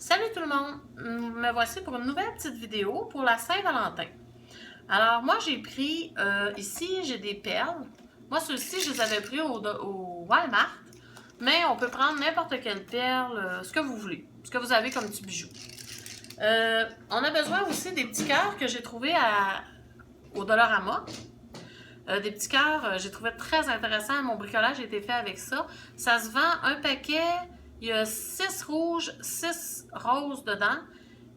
Salut tout le monde! Me voici pour une nouvelle petite vidéo pour la Saint-Valentin. Alors moi j'ai pris, ici j'ai des perles. Moi ceux-ci je les avais pris au Walmart. Mais on peut prendre n'importe quelle perle, ce que vous voulez. Ce que vous avez comme petit bijou. On a besoin aussi des petits cœurs que j'ai trouvés au Dollarama. Des petits cœurs, j'ai trouvé très intéressant. Mon bricolage a été fait avec ça. Ça se vend un paquet. Il y a 6 rouges, 6 roses dedans.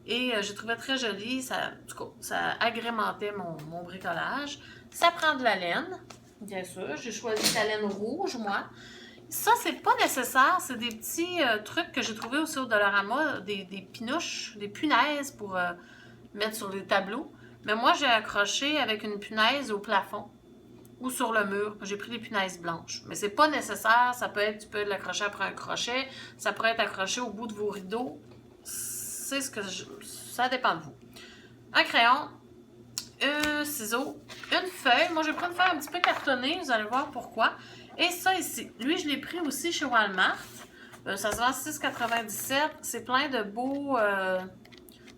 Et j'ai trouvé très joli. Ça, en tout cas, ça agrémentait mon bricolage. Ça prend de la laine, bien sûr. J'ai choisi de la laine rouge, moi. Ça, c'est pas nécessaire. C'est des petits trucs que j'ai trouvés aussi au Dollarama. Des pinouches, des punaises pour mettre sur les tableaux. Mais moi, j'ai accroché avec une punaise au plafond ou sur le mur. J'ai pris des punaises blanches. Mais c'est pas nécessaire. Ça peut être, tu peux l'accrocher après un crochet. Ça pourrait être accroché au bout de vos rideaux. C'est ce que ça dépend de vous. Un crayon, un ciseau, une feuille. Moi, j'ai pris une feuille un petit peu cartonnée. Vous allez voir pourquoi. Et ça ici. Lui, je l'ai pris aussi chez Walmart. Ça se vend 6,97. C'est plein de beaux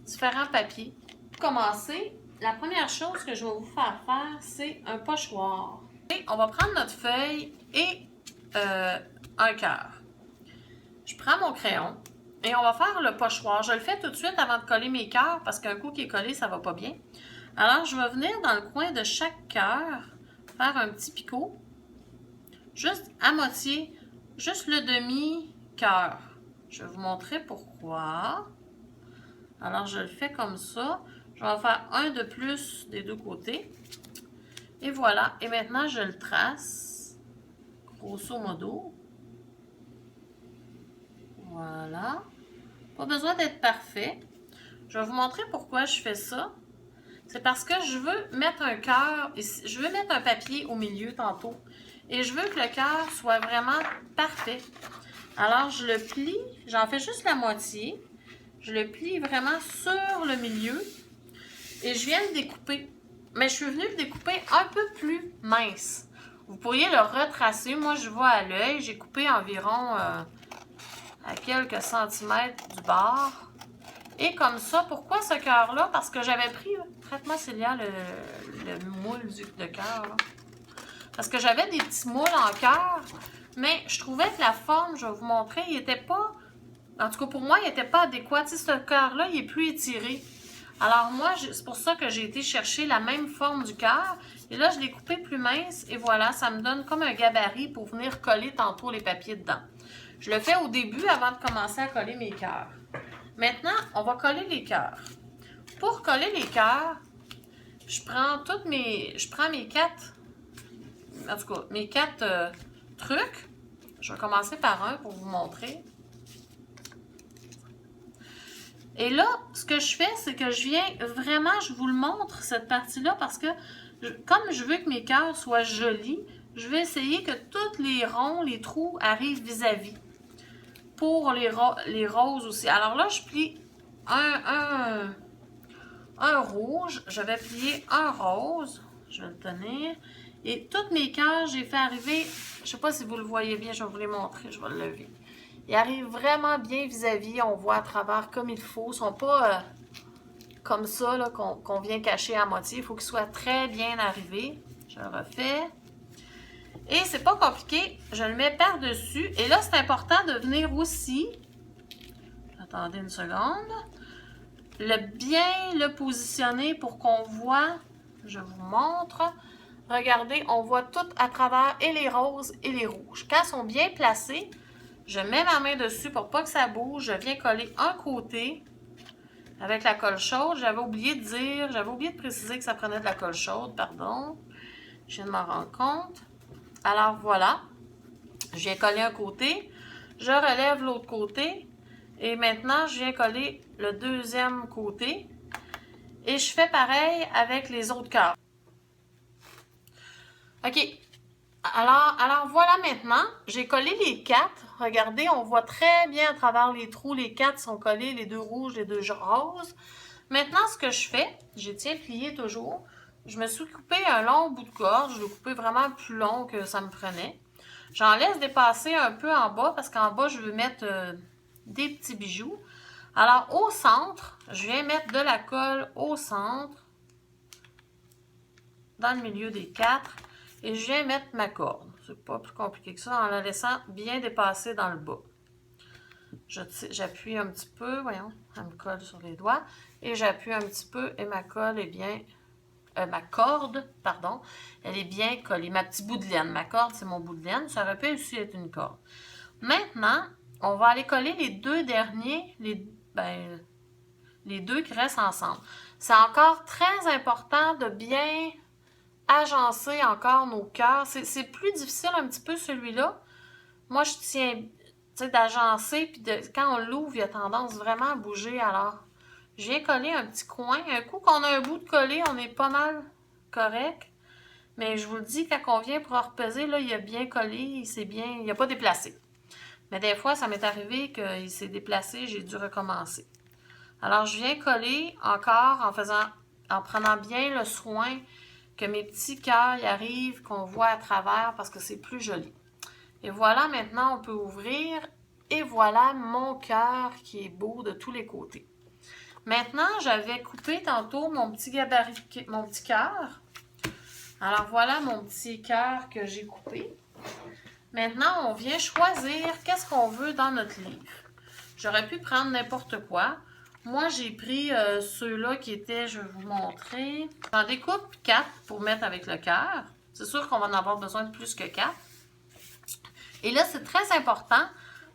différents papiers. Pour commencer, la première chose que je vais vous faire faire, c'est un pochoir. Et on va prendre notre feuille et un cœur. Je prends mon crayon et on va faire le pochoir. Je le fais tout de suite avant de coller mes cœurs parce qu'un coup qui est collé, ça va pas bien. Alors, je vais venir dans le coin de chaque cœur, faire un petit picot, juste à moitié, juste le demi-cœur. Je vais vous montrer pourquoi. Alors, je le fais comme ça. Je vais en faire un de plus des deux côtés. Et voilà. Et maintenant, je le trace. Grosso modo. Voilà. Pas besoin d'être parfait. Je vais vous montrer pourquoi je fais ça. C'est parce que je veux mettre un cœur, je veux mettre un papier au milieu tantôt. Et je veux que le cœur soit vraiment parfait. Alors, je le plie. J'en fais juste la moitié. Je le plie vraiment sur le milieu. Et je viens le découper. Mais je suis venue le découper un peu plus mince. Vous pourriez le retracer. Moi, je vois à l'œil. J'ai coupé environ à quelques centimètres du bord. Et comme ça, pourquoi ce cœur-là? Parce que j'avais pris, prête-moi Célia, le moule de cœur. Parce que j'avais des petits moules en cœur. Mais je trouvais que la forme, je vais vous montrer, il n'était pas... En tout cas, pour moi, il n'était pas adéquat. Tu sais, ce cœur-là, il est plus étiré. Alors moi, c'est pour ça que j'ai été chercher la même forme du cœur. Et là, je l'ai coupé plus mince. Et voilà, ça me donne comme un gabarit pour venir coller tantôt les papiers dedans. Je le fais au début avant de commencer à coller mes cœurs. Maintenant, on va coller les cœurs. Pour coller les cœurs, je prends mes 4, en tout cas, mes 4 trucs. Je vais commencer par un pour vous montrer. Et là, ce que je fais, c'est que je viens vraiment, je vous le montre, cette partie-là, parce que comme je veux que mes cœurs soient jolis, je vais essayer que tous les ronds, les trous arrivent vis-à-vis. Pour les roses aussi. Alors là, je plie un rouge. Je vais plier un rose. Je vais le tenir. Et tous mes cœurs, j'ai fait arriver, je ne sais pas si vous le voyez bien, je vais vous les montrer, je vais le lever. Ils arrivent vraiment bien vis-à-vis, on voit à travers comme il faut. Ils ne sont pas comme ça, qu'on vient cacher à moitié. Il faut qu'ils soient très bien arrivés. Je le refais. Et c'est pas compliqué, je le mets par-dessus. Et là, c'est important de venir aussi, attendez une seconde, bien le positionner pour qu'on voit, je vous montre, regardez, on voit tout à travers, et les roses et les rouges. Quand ils sont bien placés, je mets ma main dessus pour pas que ça bouge, je viens coller un côté avec la colle chaude. J'avais oublié de préciser que ça prenait de la colle chaude, pardon. Je viens de m'en rendre compte. Alors voilà, je viens coller un côté, je relève l'autre côté et maintenant je viens coller le deuxième côté et je fais pareil avec les autres cœurs. Ok, alors voilà maintenant, j'ai collé les 4. Regardez, on voit très bien à travers les trous, les 4 sont collés, les 2 rouges, les 2 roses. Maintenant, ce que je fais, j'ai tiens plié toujours. Je me suis coupé un long bout de gorge, je l'ai coupé vraiment plus long que ça me prenait. J'en laisse dépasser un peu en bas parce qu'en bas, je veux mettre des petits bijoux. Alors, au centre, je viens mettre de la colle au centre, dans le milieu des 4, et je viens mettre ma corde. C'est pas plus compliqué que ça, en la laissant bien dépasser dans le bas. J'appuie un petit peu, voyons, elle me colle sur les doigts, et j'appuie un petit peu, et ma colle est bien... ma corde, pardon, elle est bien collée. Ma petite bout de laine. Ma corde, c'est mon bout de laine. Ça aurait pu aussi être une corde. Maintenant, on va aller coller les deux derniers, les deux qui restent ensemble. C'est encore très important de bien agencer encore nos cœurs. C'est plus difficile un petit peu celui-là. Moi, je tiens d'agencer, puis quand on l'ouvre, il a tendance vraiment à bouger. Alors, je viens coller un petit coin. Un coup qu'on a un bout de collé, on est pas mal correct. Mais je vous le dis, quand on vient pour repeser, là, il a bien collé, il n'a pas déplacé. Mais des fois, ça m'est arrivé qu'il s'est déplacé, j'ai dû recommencer. Alors, je viens coller encore en prenant bien le soin que mes petits cœurs y arrivent, qu'on voit à travers parce que c'est plus joli. Et voilà, maintenant, on peut ouvrir. Et voilà mon cœur qui est beau de tous les côtés. Maintenant, j'avais coupé tantôt mon petit gabarit, mon petit cœur. Alors voilà mon petit cœur que j'ai coupé. Maintenant, on vient choisir qu'est-ce qu'on veut dans notre livre. J'aurais pu prendre n'importe quoi. Moi, j'ai pris ceux-là qui étaient, je vais vous montrer. J'en découpe 4 pour mettre avec le cœur. C'est sûr qu'on va en avoir besoin de plus que 4. Et là, c'est très important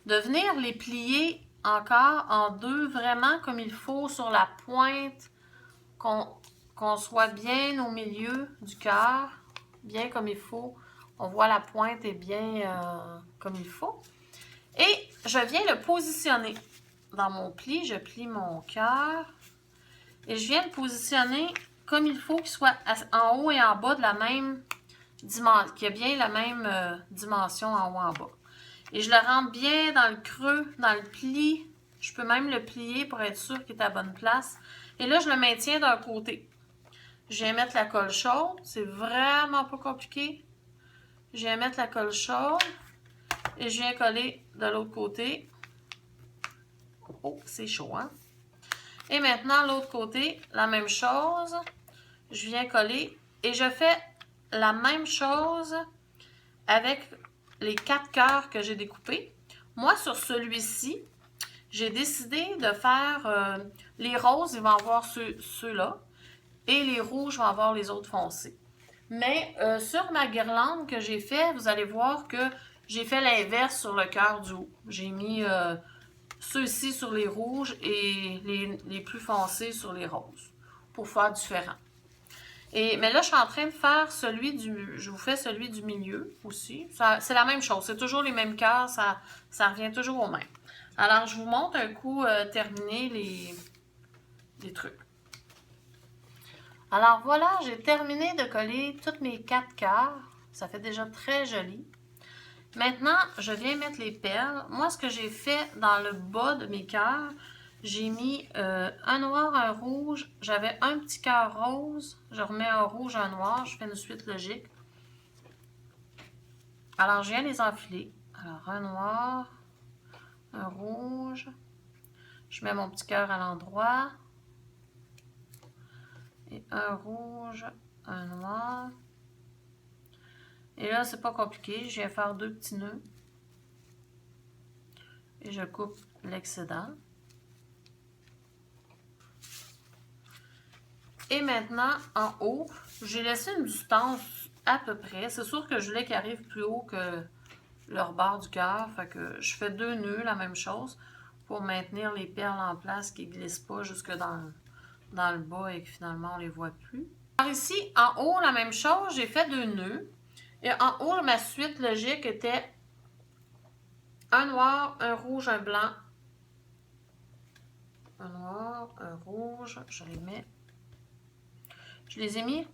de venir les plier encore en deux, vraiment comme il faut, sur la pointe, qu'on soit bien au milieu du cœur, bien comme il faut. On voit la pointe est bien comme il faut. Et je viens le positionner dans mon pli. Je plie mon cœur et je viens le positionner comme il faut, qu'il soit en haut et en bas de la même dimension, qu'il y ait bien la même dimension en haut et en bas. Et je le rentre bien dans le creux, dans le pli. Je peux même le plier pour être sûr qu'il est à la bonne place. Et là, je le maintiens d'un côté. Je viens mettre la colle chaude. C'est vraiment pas compliqué. Je viens mettre la colle chaude. Et je viens coller de l'autre côté. Oh, c'est chaud, hein? Et maintenant, l'autre côté, la même chose. Je viens coller. Et je fais la même chose avec les 4 cœurs que j'ai découpés. Moi, sur celui-ci, j'ai décidé de faire les roses, ils vont avoir ceux-là. Et les rouges vont avoir les autres foncés. Mais sur ma guirlande que j'ai fait, vous allez voir que j'ai fait l'inverse sur le cœur du haut. J'ai mis ceux-ci sur les rouges et les plus foncés sur les roses pour faire différent. Mais là, je suis en train de faire je vous fais celui du milieu aussi. C'est la même chose, c'est toujours les mêmes cœurs, ça revient toujours au même. Alors, je vous montre un coup terminer les trucs. Alors voilà, j'ai terminé de coller toutes mes 4 cœurs. Ça fait déjà très joli. Maintenant, je viens mettre les perles. Moi, ce que j'ai fait dans le bas de mes cœurs, j'ai mis un noir, un rouge. J'avais un petit cœur rose. Je remets un rouge, un noir. Je fais une suite logique. Alors, je viens les enfiler. Alors, un noir, un rouge. Je mets mon petit cœur à l'endroit. Et un rouge, un noir. Et là, c'est pas compliqué. Je viens faire 2 petits nœuds. Et je coupe l'excédent. Et maintenant, en haut, j'ai laissé une distance à peu près. C'est sûr que je voulais qu'ils arrivent plus haut que leur bord du cœur. Fait que je fais 2 nœuds, la même chose, pour maintenir les perles en place, qui ne glissent pas jusque dans le bas et que finalement on ne les voit plus. Alors ici, en haut, la même chose, j'ai fait 2 nœuds. Et en haut, ma suite logique était un noir, un rouge, un blanc. Un noir, un rouge, je les mets. Je les ai mis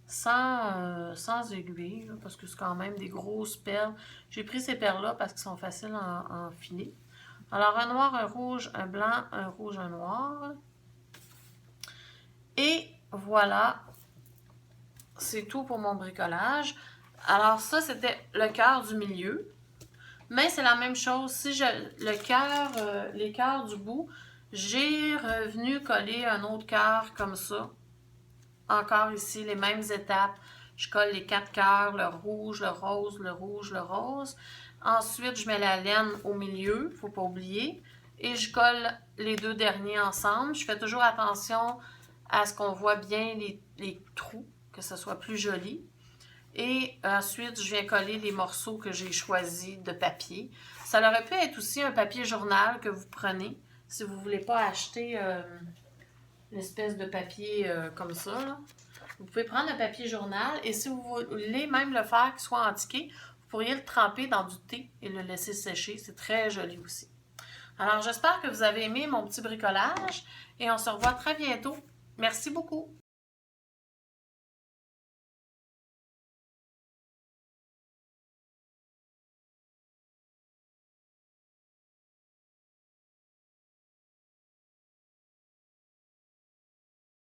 sans aiguille, là, parce que c'est quand même des grosses perles. J'ai pris ces perles-là parce qu'elles sont faciles à enfiler. Alors, un noir, un rouge, un blanc, un rouge, un noir. Et voilà, c'est tout pour mon bricolage. Alors ça, c'était le cœur du milieu. Mais c'est la même chose. Si les cœurs du bout, j'ai revenu coller un autre cœur comme ça. Encore ici, les mêmes étapes. Je colle les 4 cœurs, le rouge, le rose, le rouge, le rose. Ensuite, je mets la laine au milieu, il ne faut pas oublier. Et je colle les 2 derniers ensemble. Je fais toujours attention à ce qu'on voit bien les trous, que ce soit plus joli. Et ensuite, je viens coller les morceaux que j'ai choisis de papier. Ça aurait pu être aussi un papier journal que vous prenez si vous ne voulez pas acheter l'espèce de papier comme ça. Là. Vous pouvez prendre un papier journal et si vous voulez même le faire qu'il soit antiqué, vous pourriez le tremper dans du thé et le laisser sécher. C'est très joli aussi. Alors, j'espère que vous avez aimé mon petit bricolage et on se revoit très bientôt. Merci beaucoup.